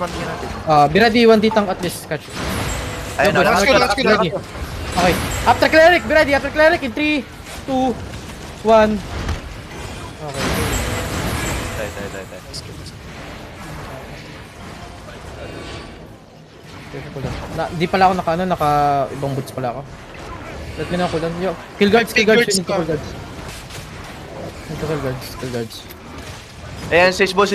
dismounting natin. Be ready, 1D tank at least, catch. Ayun, Boys, last Last kill. kill. ready. Okay, after cleric, be ready, after cleric in 3, 2, 1. Okay. Tayo. Di pala ako naka ibang boots pala ako. Let me know ko lang. Yo, kill guards, you need to kill guards. Kill guards. Ayan, siege bow,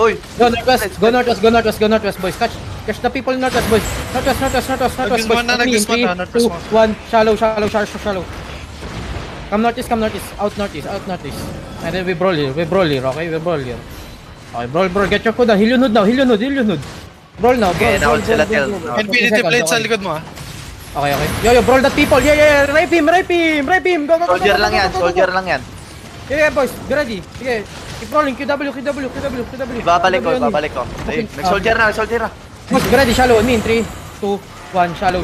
uy! Go northwest, boys. Catch the people in northwest, boys. Northwest, boys. Nag-dismount na, northwest 3, 2, 1, shallow. Come northeast, out northeast. And then we brawl here, okay? We brawl here. Okay, brawl, get your cooldown. Heal your hood. Brawl now, Okay, brawl. na-hold sila, tell. Infinity blade sa likod mo ah. Okay. Yo, brawl that people. Yeah. Rape him. Go. Soldier lang yan. Yeah, boys. Be ready. Sige. Keep rolling. QW. Babalik ko. Okay. Soldier na. Boys, be ready. Shallow. I mean, 3, 2, 1. Shallow.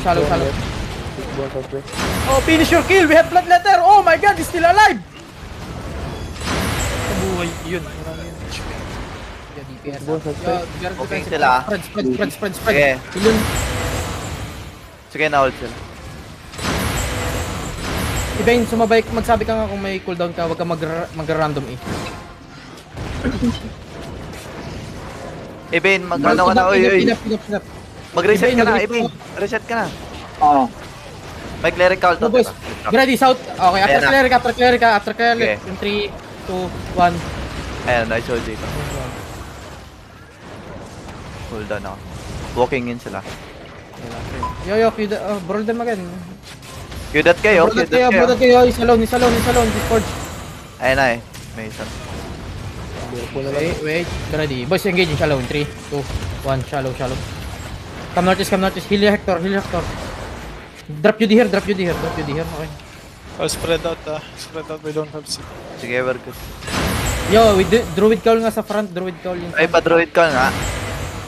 Oh, finish your kill. We have bloodletter. Oh my God, he's still alive. Kabuhay yun. Okay sila. Spread. Sige. Yun. Sige, na-hold sila. Ibain, sumabay. Magsabi ka nga kung may cooldown ka. Huwag ka mag-random eh. Ibin, mag-ano ka na, uy. Pinap. Mag-reset ka na, Ibin. Reset ka na. Oo. May clerical to, Oh, boys. diba? Be ready, south. Okay, Ayan na. after cleric. Okay. In 3, 2, 1. Ayan, nice hold dito. Hold on ako. Walking in sila. Yo, brawl them again. Qdat kayo. Brawl kayo. Is alone. Discord. Ayun na eh. May isa. Wait. Be ready. Boys, engage in shallow. In 3, 2, 1. Shallow. Come northeast. Heal Hector. Drop you here. Okay. Oh, spread out. We don't have C. Sige, we're good. Yo, with druid cowl nga sa front. Ay, pa-druid ka nga.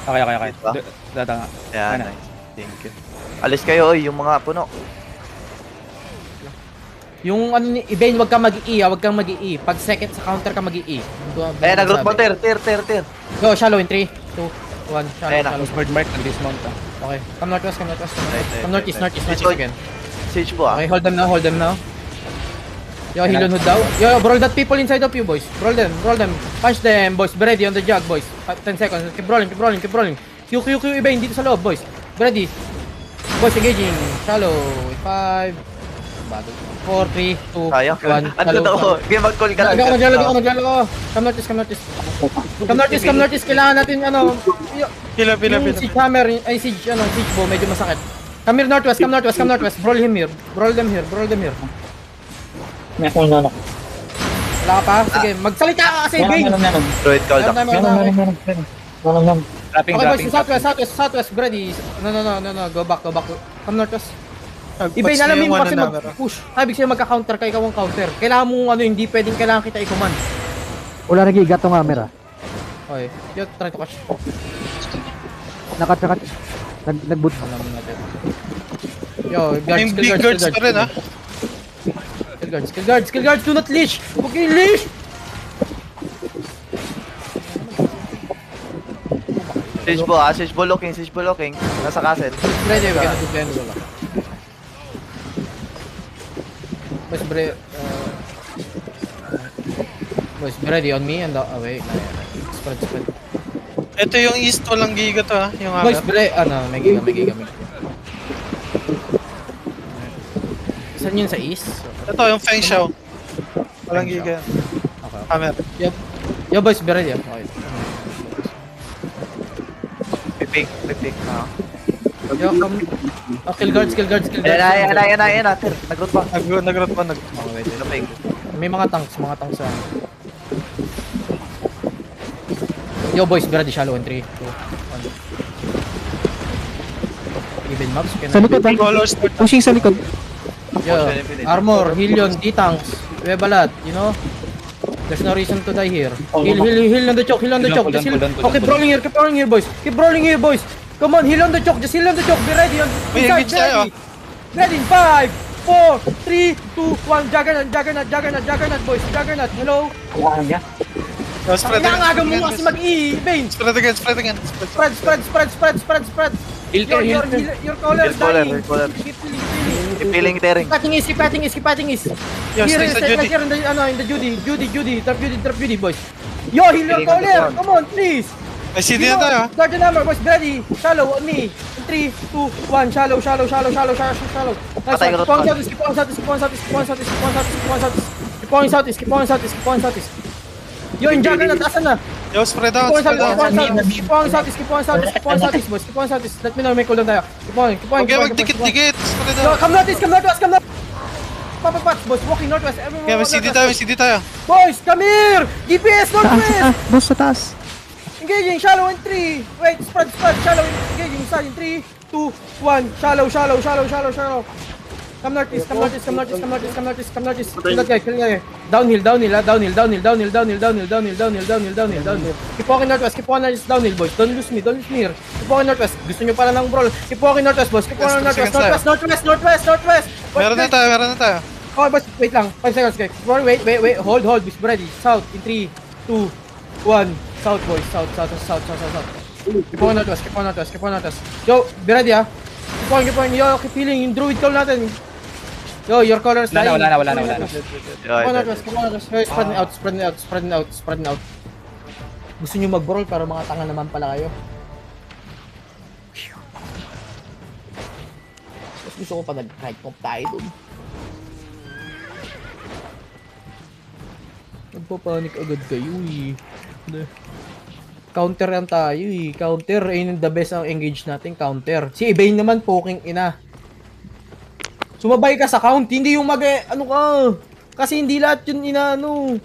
Okay. Diba? Data nga. Ayan, Ano? nice. Thank you. Alis kayo, oy, yung mga puno. Yung ano ni Ibane, wag kang mag-i-E. Pag second sa counter ka mag-i-E. Ayan, nag-root mo, ter. Go, shallow in 3, 2, 1. Ayan na. Shallow. Bird mark, nag-dismount ka. Okay. Come northwest. Right. Come northeast again. Siege po ah. Okay, hold them now. Yo, heal on hood daw. Yo, brawl that people inside of you, boys. Brawl them. Punch them, boys. Be ready on the jug, boys. 10 seconds. Keep rolling. Q, Ibane, dito sa loob, boys. Be ready. Boys, engaging. Shallow. 5, 4, 3, 2, 1. Sayang. Ano na ako? Game mag-call ka lang. Naglalaro. Come northeast. Kailangan natin, Pila. siege hammer, siege bow, medyo masakit. Come here northwest. Brawl them here. May akong nanok. Wala ka pa? Sige, magsalita ka kasi, Bing! Meron. Druid call down. Meron. Dropping. Okay, boys, southwest, ready. No, go back. Come northwest. Ibay, alam mo kasi mag-push. Ibig sabihin magka-counter ka, ikaw ang counter. Kailangan mo hindi kailangan kita i-command. Wala nag-iigat tong camera. Okay, yo, try to catch. Nakat. Nag-boot. Alam mo natin. Yo, Yung big guards pa rin ah. Kill guards, do not leash! Okay, leash! Siege ball looking. Nasa castle. Ready, we can do the end. Boys, be ready on me and wait. Spread. Ito yung east, walang giga to ah. Yung Boys, hammer. may giga. Saan yun sa east? Ito yung Feng Shao. Walang giga. Okay. Hammer. Yo, boys, be ready. Okay. Pick. Yo, come. Kill guards. Ayan na, ter. Nag-root pa. Nag-rot pa. Okay, wait. Ping. May mga tanks sa... Yo, boys, be ready. Shallow in 3, 2, 1. Even maps, Sa likod ah. Colors. Pushing sa likod. Yo, armor, heal yun, D-tanks. We have a lot, There's no reason to die here. Heal on the choke. Just heal. Oh, keep rolling here, boys. Come on, heal on the choke. Just heal on the choke. Be ready on inside. engage tayo. Ready. 5, 4, 3, 2, 1. Juggernaut, boys. Juggernaut. Hello. Kuhaan niya. Yo, spread Kailangan again. aga mo kasi mag-E, Bane. Spread again, spread again. Spread. Heal care, heal care. Your caller Heal caller, dying. heal caller. Keep healing. Keep healing, tearing. Keep patting is. Yo, Here, stay sa Judy. here in the Judy. Drop Judy, boys. Yo, heal your caller. Come on, please. May CD na tayo. Guardian number, boys, ready. Shallow on me. 3, 2, 1. Shallow. Patay ko to. Keep on south. Yo, in juggernaut, asan na? Yo, spread out, Keep spread out. on south, boys. Keep on south. Let me know, may cooldown tayo. Keep on. Huwag kayo magdikit-dikit. Spread Yo, out. come northwest. Papa Pats, boys, walking northwest. Everyone Okay, may walk CD tayo. Boys, come here! DPS northwest! Boss sa taas. Engaging, shallow in 3. Wait, spread, shallow, engaging, side in 3, 2, 1. Shallow. Come northeast. Kill that guy. Downhill. Keep walking northwest, downhill, boys. Don't lose me here. Keep walking northwest. Gusto nyo pala ng brawl. Keep walking northwest, boys. Keep walking Yes, 2 seconds northwest. Meron na tayo. Oh, boys, wait lang. 5 seconds, guys. Wait. Hold. Be ready. South in 3, 2, 1. South, boys. South. Keep on northwest. Yo, be ready, ah. Keep on. Yo, keep healing. Yung druid call natin. Yo, your colors dying. Wala na. Keep on northwest. Yo, spreading out. Gusto nyo mag-brawl para mga tanga naman pala kayo. Mas gusto ko pa nag-kite pop tayo dun. Nagpapanik agad kayo eh. Counter yan tayo eh. Counter, ayun the best ang engage natin. Counter. Si Ebane naman, poking ina. Sumabay ka sa count, hindi yung ano ka. Kasi hindi lahat yun inaano.